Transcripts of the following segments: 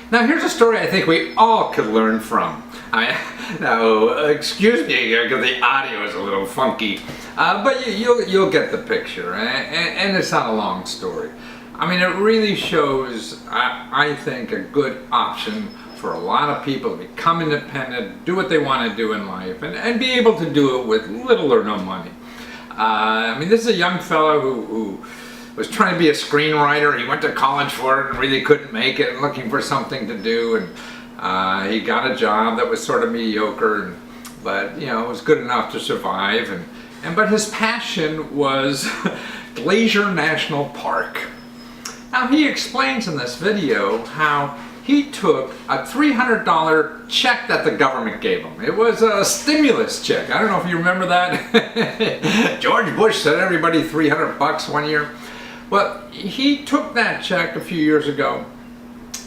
Now here's a story I think we all could learn from. Now, excuse me because the audio is a little funky, but you'll get the picture, and it's not a long story. I mean, it really shows, I think, a good option for a lot of people to become independent, do what they want to do in life, and be able to do it with little or no money. I mean, this is a young fellow who was trying to be a screenwriter. He went to college for it and really couldn't make it, and looking for something to do, and he got a job that was sort of mediocre, but you know, it was good enough to survive. But his passion was Glacier National Park. Now he explains in this video how he took a $300 check that the government gave him. It was a stimulus check. I don't know if you remember that. George Bush sent everybody $300 one year. Well, he took that check a few years ago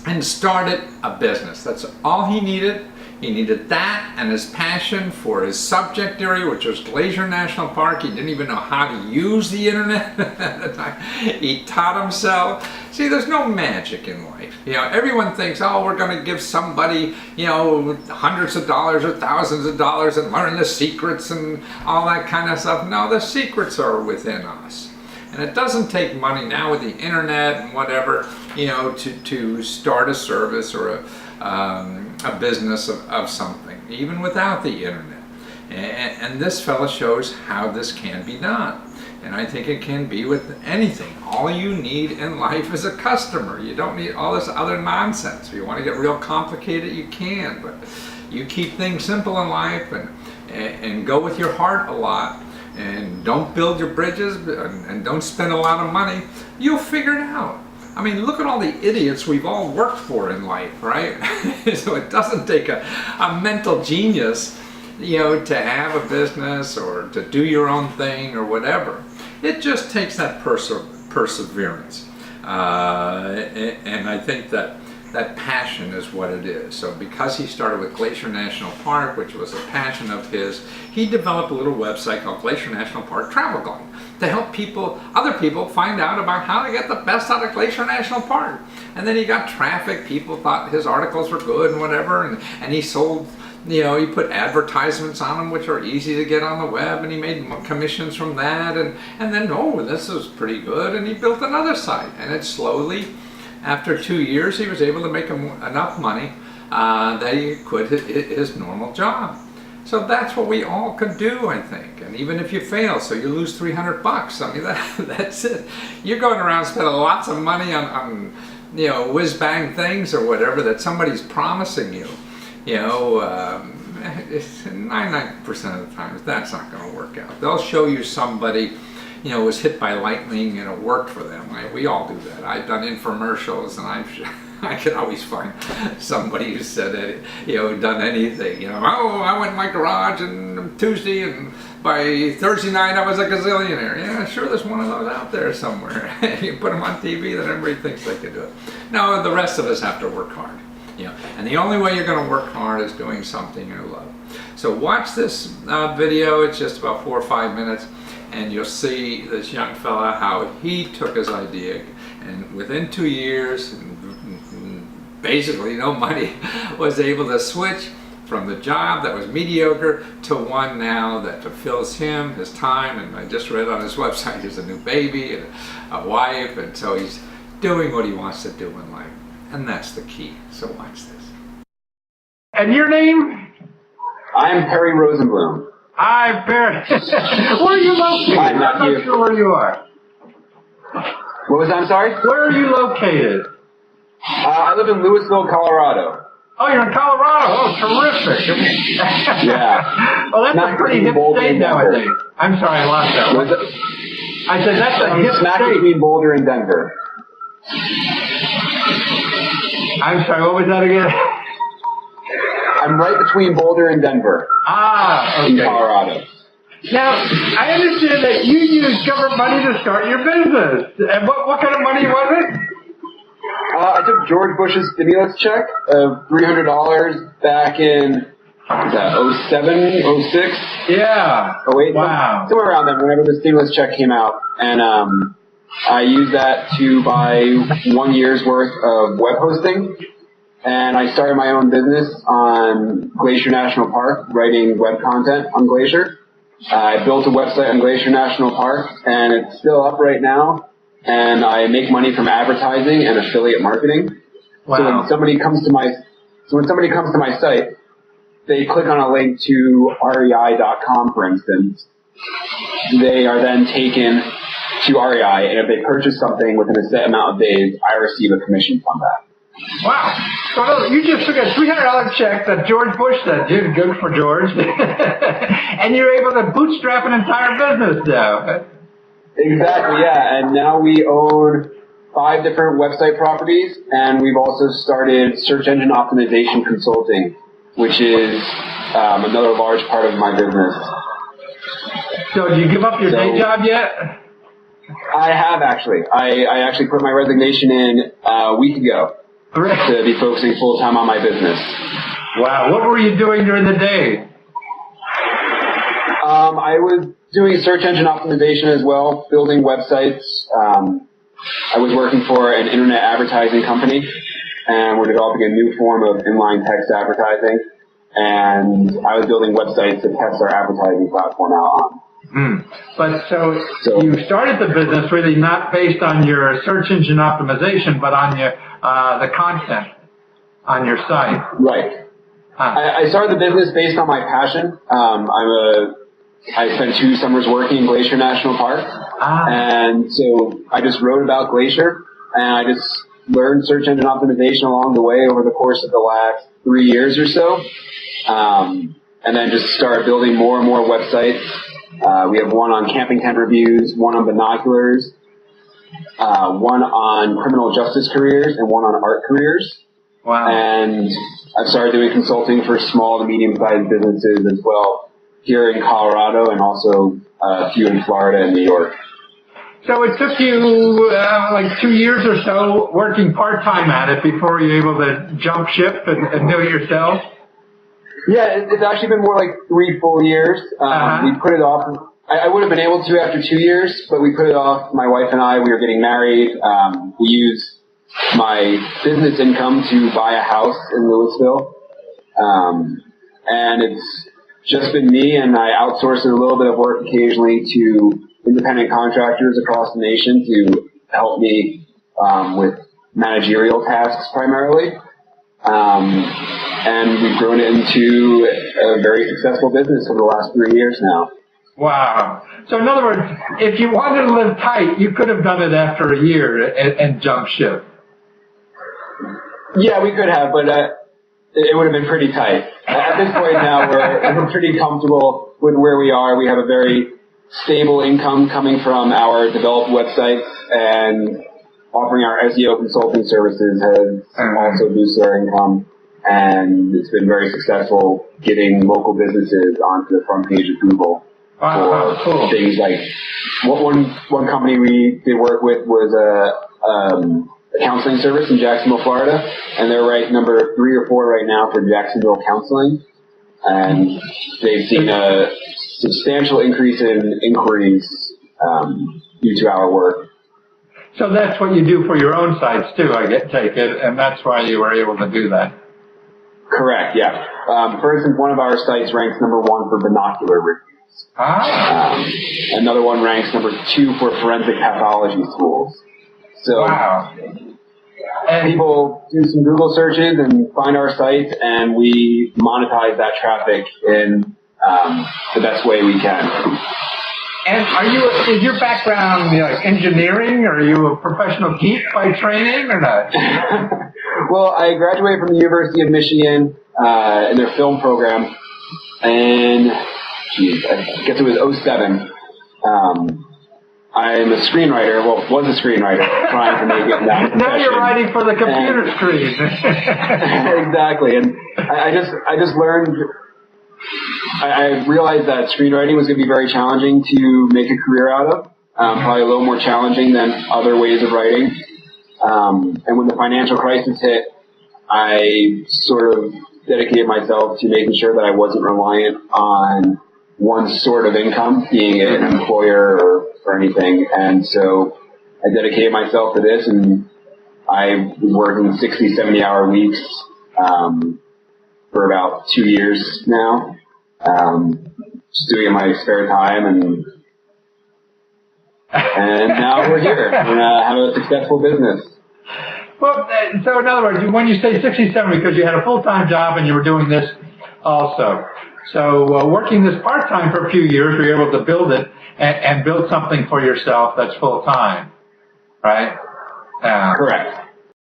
and started a business. That's all he needed. He needed that and his passion for his subject area, which was Glacier National Park. He didn't even know how to use the internet at the time. He taught himself. See, there's no magic in life. You know, everyone thinks, oh, we're going to give somebody, you know, hundreds of dollars or thousands of dollars and learn the secrets and all that kind of stuff. No, the secrets are within us. And it doesn't take money now with the internet and whatever, you know, to start a service or a business of something, even without the internet. And this fella shows how this can be done. And I think it can be with anything. All you need in life is a customer. You don't need all this other nonsense. If you want to get real complicated, you can. But you keep things simple in life and go with your heart a lot. And don't build your bridges and don't spend a lot of money. You'll figure it out. I mean, look at all the idiots we've all worked for in life, right? So it doesn't take a mental genius, you know, to have a business or to do your own thing or whatever. It just takes that perseverance. And I think that passion is what it is. So because he started with Glacier National Park, which was a passion of his, he developed a little website called Glacier National Park Travel Guide to help other people find out about how to get the best out of Glacier National Park. And then he got traffic. People thought his articles were good and whatever, and he sold, you know, he put advertisements on them which are easy to get on the web, and he made commissions from that, and then, oh, this is pretty good, and he built another site, and it slowly, after 2 years, he was able to make enough money that he quit his normal job. So that's what we all could do, I think. And even if you fail, so you lose $300, I mean, that's it. You're going around spending lots of money on you know, whiz-bang things or whatever that somebody's promising you. You know, 99% of the time, that's not going to work out. They'll show you somebody, you know, was hit by lightning and it worked for them. We all do that. I've done infomercials, and I can always find somebody who said, you know, done anything. You know, oh, I went in my garage on Tuesday, and by Thursday night I was a gazillionaire. Yeah, sure, there's one of those out there somewhere. You put them on TV, then everybody thinks they can do it. No, the rest of us have to work hard. You know, and the only way you're going to work hard is doing something you love. So watch this video. It's just about 4 or 5 minutes. And you'll see this young fella, how he took his idea, and within 2 years, basically no money, was able to switch from the job that was mediocre to one now that fulfills him, his time, and I just read on his website, he has a new baby and a wife, and so he's doing what he wants to do in life. And that's the key. So watch this. And your name? I'm Perry Rosenblum. Hi, Perry. Where are you located? I'm not sure where you are. What was that? I'm sorry? Where are you located? I live in Louisville, Colorado. Oh, you're in Colorado. Oh, terrific. Yeah. Well, that's Not a pretty hip Boulder state and Denver. nowadays. I'm sorry, I lost that. Was it? I said that's a hip Smack state. between Boulder and Denver. I'm sorry, what was that again? I'm right between Boulder and Denver. Ah, okay. In Colorado. Now, I understand that you used government money to start your business. And what kind of money was it? I took George Bush's stimulus check of $300 back in, what was that, 07, 06? Yeah. 08? Wow. Somewhere around then, whenever the stimulus check came out. And I used that to buy 1 year's worth of web hosting. and I started my own business on Glacier National Park, writing web content on Glacier. I built a website on Glacier National Park, and it's still up right now. And I make money from advertising and affiliate marketing. Wow. So when somebody comes to my site, they click on a link to rei.com, for instance. They are then taken to REI, and if they purchase something within a set amount of days, I receive a commission from that. Wow. So you just took a $300 check that George Bush said, dude, good for George. And you're able to bootstrap an entire business now. Exactly, yeah. And now we own 5 different website properties, and we've also started search engine optimization consulting, which is another large part of my business. So did you give up your day job yet? I have actually. I actually put my resignation in a week ago to be focusing full time on my business. Wow. What were you doing during the day? I was doing search engine optimization as well, building websites. I was working for an internet advertising company, and we're developing a new form of inline text advertising. And I was building websites to test our advertising platform out on. But so you started the business really not based on your search engine optimization, but on your the content on your site. Right. I started the business based on my passion. I spent 2 summers working in Glacier National Park, and so I just wrote about Glacier, and I just learned search engine optimization along the way over the course of the last 3 years or so, and then just started building more and more websites. We have one on camping tent reviews, one on binoculars, one on criminal justice careers, and one on art careers. Wow. And I've started doing consulting for small to medium-sized businesses as well, here in Colorado and also a few in Florida and New York. So it took you like 2 years or so working part-time at it before you were able to jump ship and do it yourself? Yeah, it's actually been more like 3 full years. We put it off. I would have been able to after 2 years, but we put it off. My wife and I, we were getting married. We used my business income to buy a house in Louisville. And it's just been me, and I outsourced a little bit of work occasionally to independent contractors across the nation to help me with managerial tasks primarily. And we've grown it into a very successful business over the last 3 years now. Wow. So in other words, if you wanted to live tight, you could have done it after a year and jump ship. Yeah, we could have, but it would have been pretty tight. At this point now, we're pretty comfortable with where we are. We have a very stable income coming from our developed websites, and offering our SEO consulting services has also boosted our income. And it's been very successful getting local businesses onto the front page of Google for things like one company we did work with was a counseling service in Jacksonville, Florida, and they're ranked number 3 or 4 right now for Jacksonville counseling, and they've seen a substantial increase in inquiries due to our work. So that's what you do for your own sites too, take it, and that's why you were able to do that. Correct, yeah. For instance, one of our sites ranks number 1 for binocular reviews. Another one ranks number 2 for forensic pathology tools. So people do some Google searches and find our site, and we monetize that traffic in the best way we can. And is your background like engineering, or are you a professional geek by training, or not? Well, I graduated from the University of Michigan in their film program, and I guess it was 2007. I'm a screenwriter, was a screenwriter, trying to make it now. Now you're writing for the computer screen. Exactly, and I just learned. I realized that screenwriting was going to be very challenging to make a career out of, probably a little more challenging than other ways of writing. And when the financial crisis hit, I sort of dedicated myself to making sure that I wasn't reliant on one sort of income, being an employer or anything. And so I dedicated myself to this, and I was working 60, 70-hour weeks for about 2 years now. Just doing it in my spare time, and now we're here and have a successful business. Well, so in other words, when you say 67, because you had a full-time job and you were doing this also. So working this part-time for a few years, were you able to build it and build something for yourself that's full-time, right? Correct.